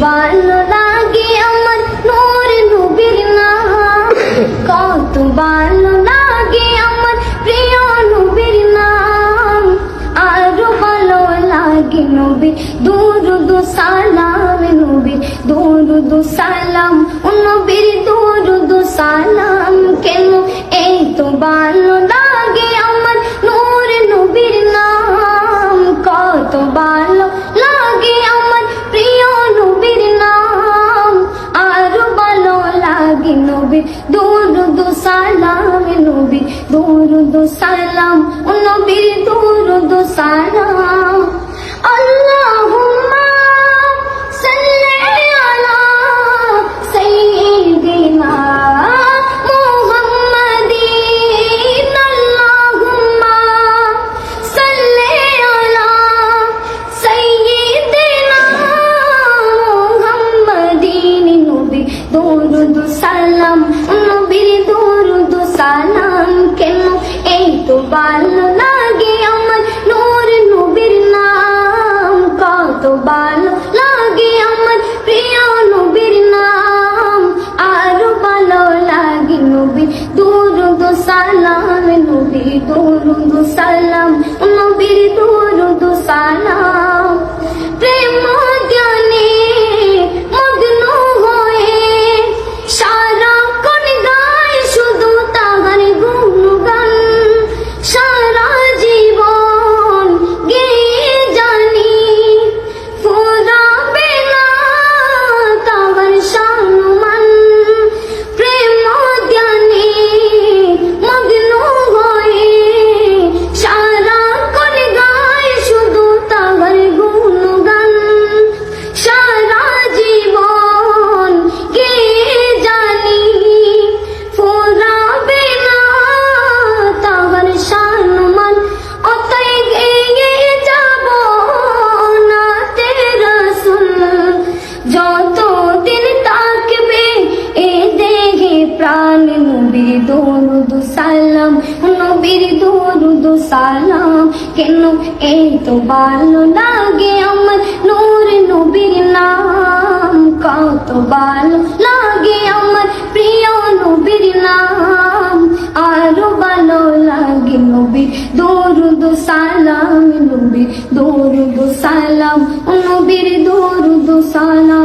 ভালো লাগে আমার নূর নবীর নাম, কত ভালো লাগে আমার প্রিয় নবীর নাম। আরো ভালো লাগে নবীর দুরূদ সালাম, নবীর দুরূদ সালাম, ও নবীর দুরূদ সালাম। কেন এই তো ভালো লাগে আমার নূর নবীর নাম, কত ভালো লাগে আমার প্রিয় নবীর নাম। আরো ভালো লাগে নবীর দুরূদ সালাম, নবীর দুরূদ সালাম, ও নবীর দুরূদ সালাম। আল্লাহুম্মা সাল্লি আলা সাইয়্যিদিনা মুহাম্মাদিন, আল্লাহুম্মা সাল্লি আলা সাইয়্যিদিনা মুহাম্মাদিন, নবীর দুরূদ সালাম, নবীর দুরূদ সালাম। কেন এই তো ভালো লাগে আমার নূর নবীর নাম, কত ভালো লাগে আমার প্রিয় নবীর নাম। আরো ভালো লাগে নবীর দুরূদ সালাম, নবীর দুরূদ সালাম, নবীর দুরূদ সালাম। প্রেম জ্ঞানে মগ্ন হয়ে সারাক্ষণ গায় শুধু তাহার গুণগান, সারা জীবন গেয়ে জানি ফুরাবে না তাহার সম্মান। প্রেম জ্ঞানে মগ্ন হয়ে সারাক্ষণ গায় শুধু তাহার গুণগান, সারা জীবন গেয়ে জানি ফুরাবে না তাহার সম্মান। অতএব এগিয়ে যাব নাতে রাসূল, যতদিন থাকবে এ দেহে প্রাণ। নবীর দুরূদ সালাম, নবীর দুরূদ সালাম। কেন এই তো ভালো লাগে আমার নূর নবীর নাম, কত ভালো লাগে আমার প্রিয় নবীর নাম। আরো ভালো লাগে নবীর দুরূদ সালাম, নবীর দুরূদ সালাম, নবীর দুরূদ সালাম।